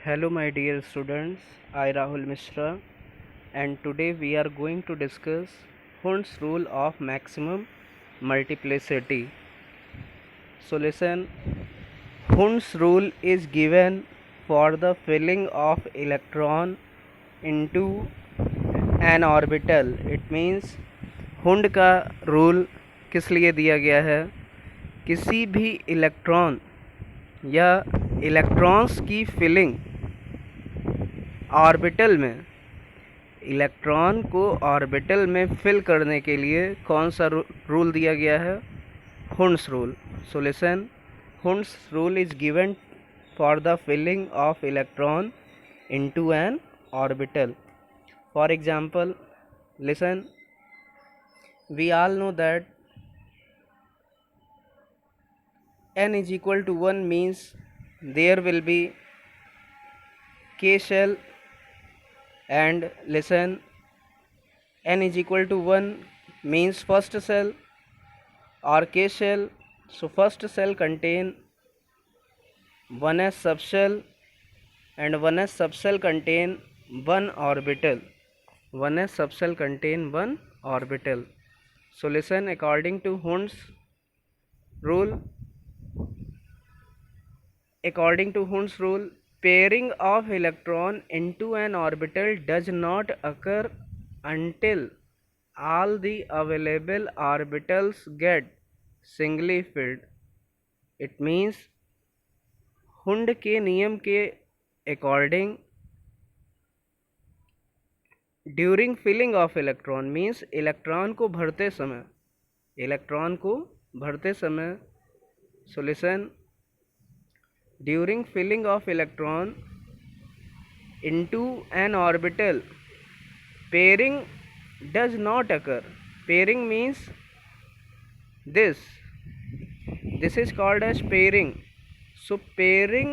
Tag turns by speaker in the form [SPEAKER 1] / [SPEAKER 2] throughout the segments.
[SPEAKER 1] Hello, my dear students. I Rahul Mishra, and today we are going to discuss Hund's rule of maximum multiplicity. So, listen. Hund's rule is given for the filling of electron into an orbital. It means Hund का rule किस लिए दिया गया है? किसी भी electron या electrons की फिलिंग ऑर्बिटल में, इलेक्ट्रॉन को ऑर्बिटल में फिल करने के लिए कौन सा रूल दिया गया है? Hund's rule. So listen, Hund's rule is given for the filling of electron into an orbital. For example, listen, we all know that n is equal to 1 means there will be k shell, and listen, n is equal to 1 means first cell or k shell. So first cell contain 1s subshell and 1s subshell contain one orbital. 1s subshell contain one orbital. So listen, according to Hund's rule, pairing of electron into an orbital does not occur until all the available orbitals get singly filled. It means Hund के नियम के according during filling of electron means electron को भरते समय solution during filling of electron into an orbital pairing does not occur. Pairing means this is called as pairing. So pairing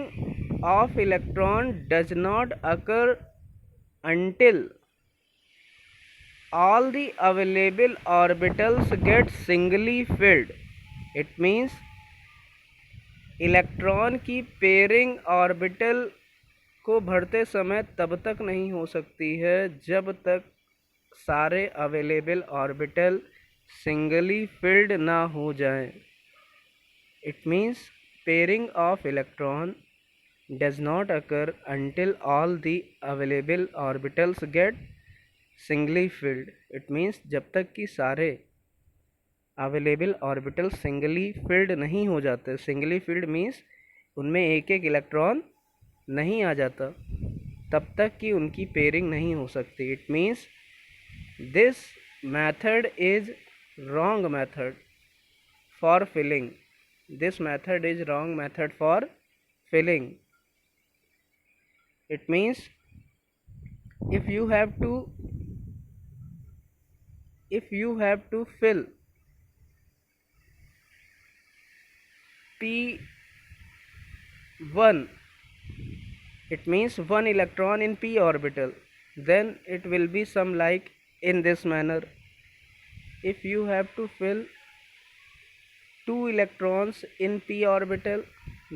[SPEAKER 1] of electron does not occur until all the available orbitals get singly filled. It means electron की pairing orbital को भरते समय तब तक नहीं हो सकती है जब तक सारे अवेलेबल ऑर्बिटल सिंगली फिल्ड ना हो जाएं. It means pairing of electron does not occur until all the available orbitals get singly filled. It means जब तक कि सारे अवेलेबल ऑर्बिटल सिंगली फिल्ड नहीं हो जाते. सिंगली फिल्ड मीन्स उनमें एक एक इलेक्ट्रॉन नहीं आ जाता, तब तक कि उनकी पेयरिंग नहीं हो सकती. It means this method is wrong method for filling. This method is wrong method for filling. It means if you have to fill P1, it means one electron in p orbital, then it will be some like in this manner. If you have to fill 2 electrons in p orbital,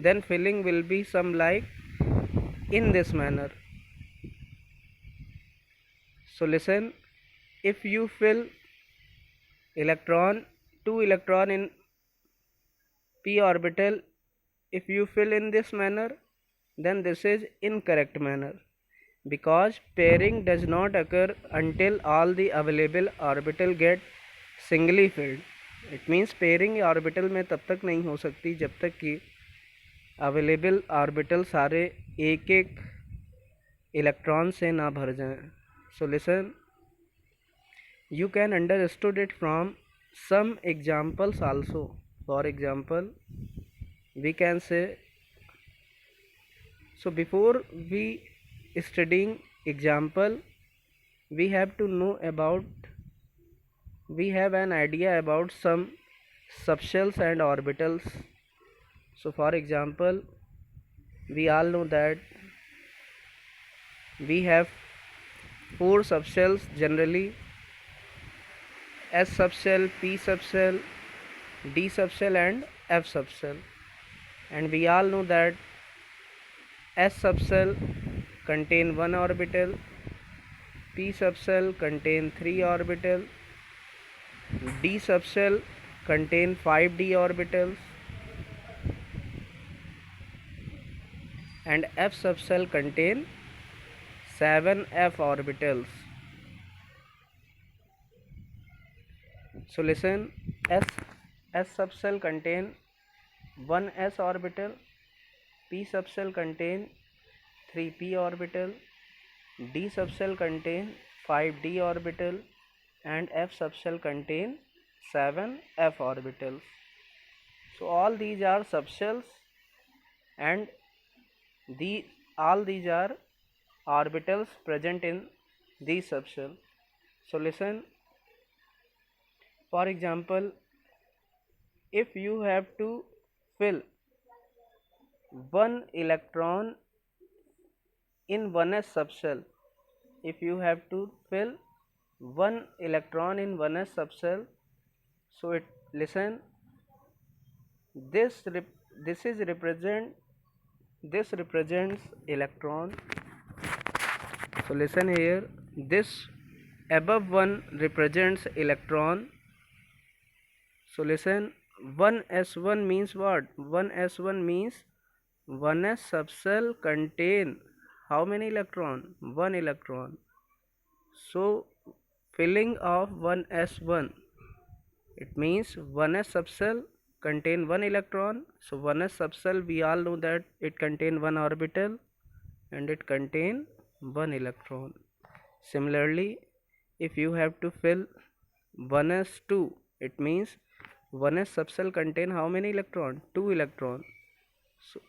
[SPEAKER 1] then filling will be some like in this manner. So listen, if you fill 2 electron in p orbital, if you fill in this manner, then this is incorrect manner, because pairing does not occur until all the available orbital get singly filled. It means pairing orbital में तब तक नहीं हो सकती जब तक कि available orbital सारे एक एक इलेक्ट्रॉन से ना भर जाएं. So listen, you can understood it from some examples also. For example, we can say, so before we studying example, we have an idea about some subshells and orbitals. So for example, we all know that we have 4 subshells generally: S subshell, P subshell, D subshell and F subshell. And we all know that S subshell contain 1 orbital, p subshell contain 3 orbital, d subshell contain 5d orbitals, and f subshell contain 7f orbitals. So listen, S subshell contain 1s orbital, p subshell contain 3p orbital, d subshell contain 5d orbital, and f subshell contain 7f orbitals. So all these are subshells, and all these are orbitals present in these subshell. So listen, for example, if you have to fill one electron in 1s subshell, if you have to fill one electron in 1s subshell, so it listen, this is represent this represents electron. So listen here, this above one represents electron. So listen, 1s1 means what? 1s1 means 1s subshell contain how many electron? 1 electron. So filling of 1s1, it means 1s subshell contain 1 electron. So 1s subshell, we all know that it contain 1 orbital and it contain 1 electron. Similarly, if you have to fill 1s2, it means 1s subshell contain how many electron? 2 electron. So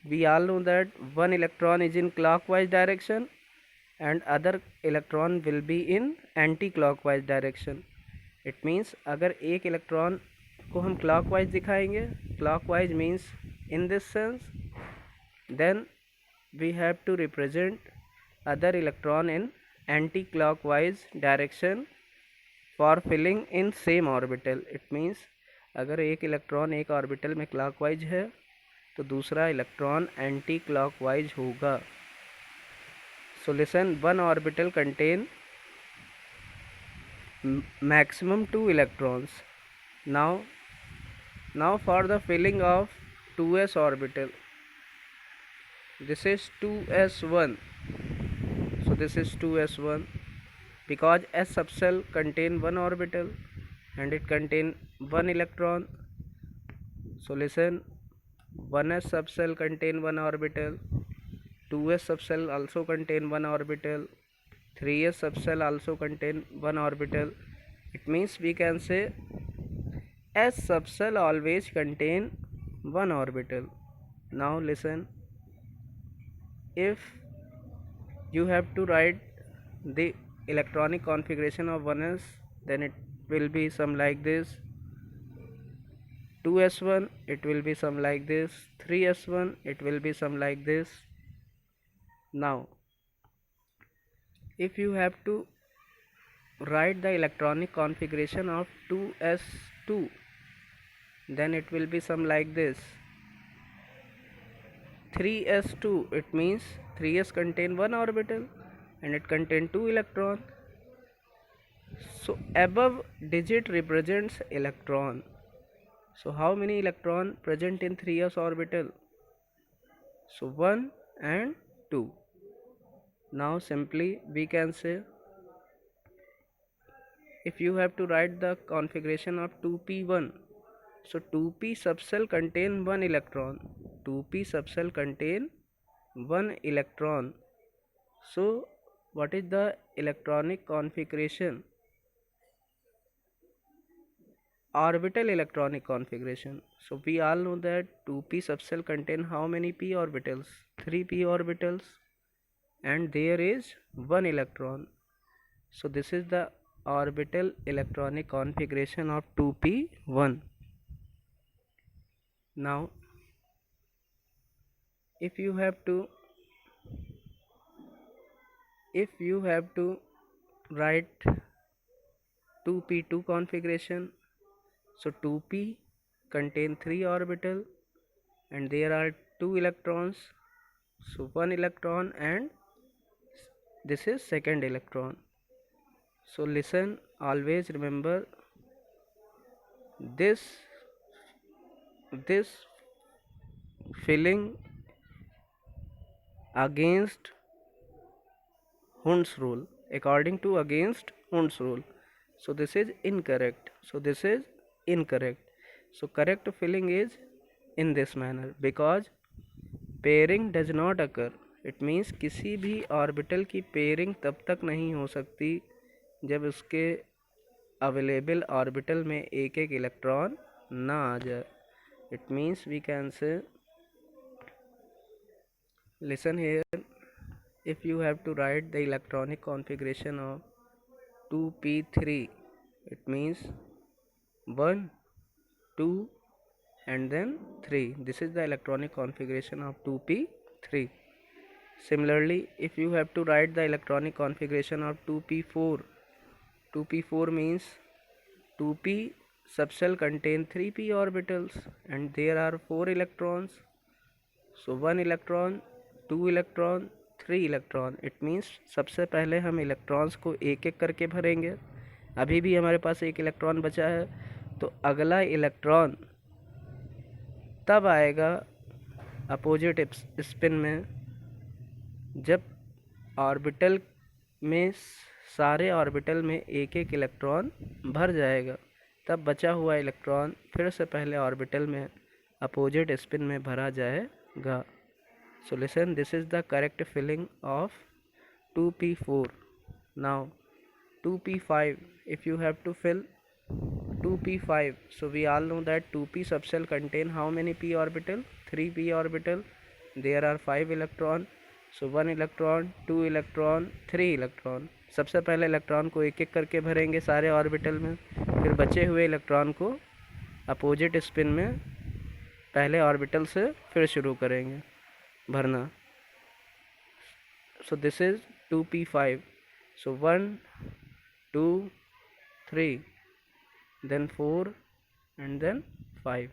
[SPEAKER 1] we all know that one electron is in clockwise direction and other electron will be in anti-clockwise direction. It means अगर एक electron को हम clockwise दिखाएंगे, clockwise means in this sense, then we have to represent other electron in anti-clockwise direction for filling in same orbital. It means अगर एक electron एक orbital में clockwise है तो दूसरा इलेक्ट्रॉन एंटी क्लॉकवाइज होगा. So listen, one orbital contain maximum 2 electrons. Now for the filling of 2s orbital, this is 2s1. So this is 2s1 because s subshell contain one orbital and it contain one electron. So listen, 1s subshell contain one orbital, 2s subshell also contain one orbital, 3s subshell also contain one orbital. It means we can say s subshell always contain one orbital. Now listen, if you have to write the electronic configuration of 1s, then it will be some like this. 2s1 it will be some like this, 3s1 it will be some like this. Now if you have to write the electronic configuration of 2s2, then it will be some like this. 3s2, it means 3s contain one orbital and it contain 2 electron. So above digit represents electron. So how many electron present in 3s orbital? So 1 and 2. Now simply we can say, if you have to write the configuration of 2p1, so 2p subshell contain 1 electron, 2p subshell contain 1 electron. So what is the electronic configuration? Orbital electronic configuration. So we all know that 2p subshell contain how many p orbitals? 3p orbitals, and there is 1 electron. So this is the orbital electronic configuration of 2p1. Now if you have to write 2p2 configuration, so 2p contain 3 orbital and there are 2 electrons, so 1 electron and this is second electron. So listen, always remember this this filling against Hund's rule, according to against Hund's rule. So this is incorrect. So this is incorrect. So correct filling is in this manner, because pairing does not occur, it means किसी भी orbital की pairing तब तक नहीं हो सकती जब उसके अवेलेबल ऑर्बिटल में एक एक इलेक्ट्रॉन ना आ जाए. It means we can say, listen here, if you have to write the electronic configuration of 2p3, it means 1 2 and then 3. This is the electronic configuration of 2p3. Similarly, if you have to write the electronic configuration of 2p4, 2p4 means 2p subshell contain 3p orbitals and there are 4 electrons. So 1 electron, 2 electron, 3 electron. It means सबसे पहले हम electrons को एक एक करके भरेंगे. अभी भी हमारे पास एक इलेक्ट्रॉन बचा है, तो अगला इलेक्ट्रॉन तब आएगा अपोजिट स्पिन में जब ऑर्बिटल में सारे ऑर्बिटल में एक एक इलेक्ट्रॉन भर जाएगा. तब बचा हुआ इलेक्ट्रॉन फिर से पहले ऑर्बिटल में अपोजिट स्पिन में भरा जाएगा. So listen, this is the correct filling of 2p4. Now 2p5, if you have to fill 2p5, so we all know that 2p subshell contain how many p orbital? 3p orbital. There are 5 electron. So 1 electron, 2 electron, 3 electron. सबसे पहले electron को एक एक करके भरेंगे सारे orbital में, फिर बचे हुए इलेक्ट्रॉन को अपोजिट स्पिन में पहले ऑर्बिटल से फिर शुरू करेंगे भरना. So this is 2p5. So 1 2 3, then 4 and then 5.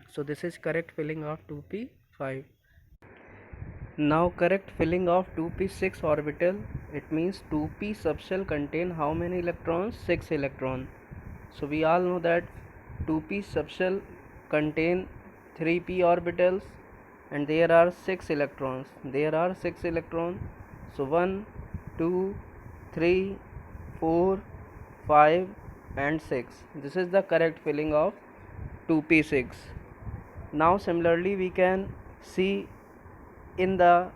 [SPEAKER 1] So this is correct filling of 2p5. Now correct filling of 2p6 orbital. It means 2p subshell contain how many electrons? 6 electron. So we all know that 2p subshell contain 3p orbitals and there are 6 electrons. There are 6 electrons. So 1 2 3 4 5 and 6. This is the correct filling of 2p6. Now similarly we can see in the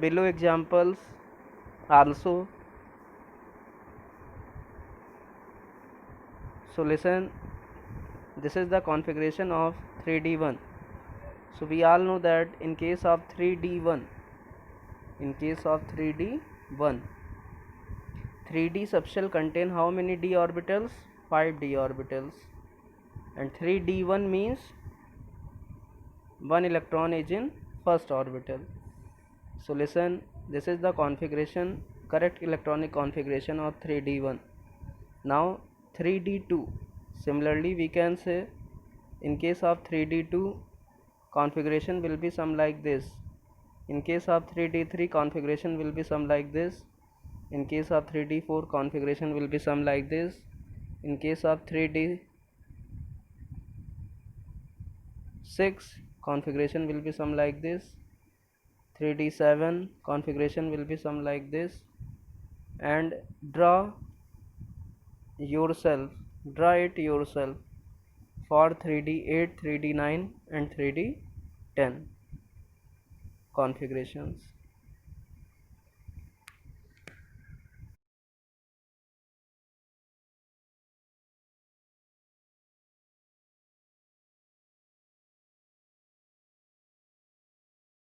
[SPEAKER 1] below examples also. So listen, this is the configuration of 3d1. So we all know that in case of 3d1, 3d subshell contain how many d orbitals? 5 d orbitals. And 3d1 means 1 electron is in first orbital. So listen, this is the configuration, correct electronic configuration of 3d1. Now 3d2, similarly we can say in case of 3d2 configuration will be some like this. In case of 3d3 configuration will be some like this. In case of 3d4 configuration will be some like this. In case of 3d6 configuration will be some like this. 3d7 configuration will be some like this. And draw it yourself for 3d8, 3d9 and 3d10 configurations.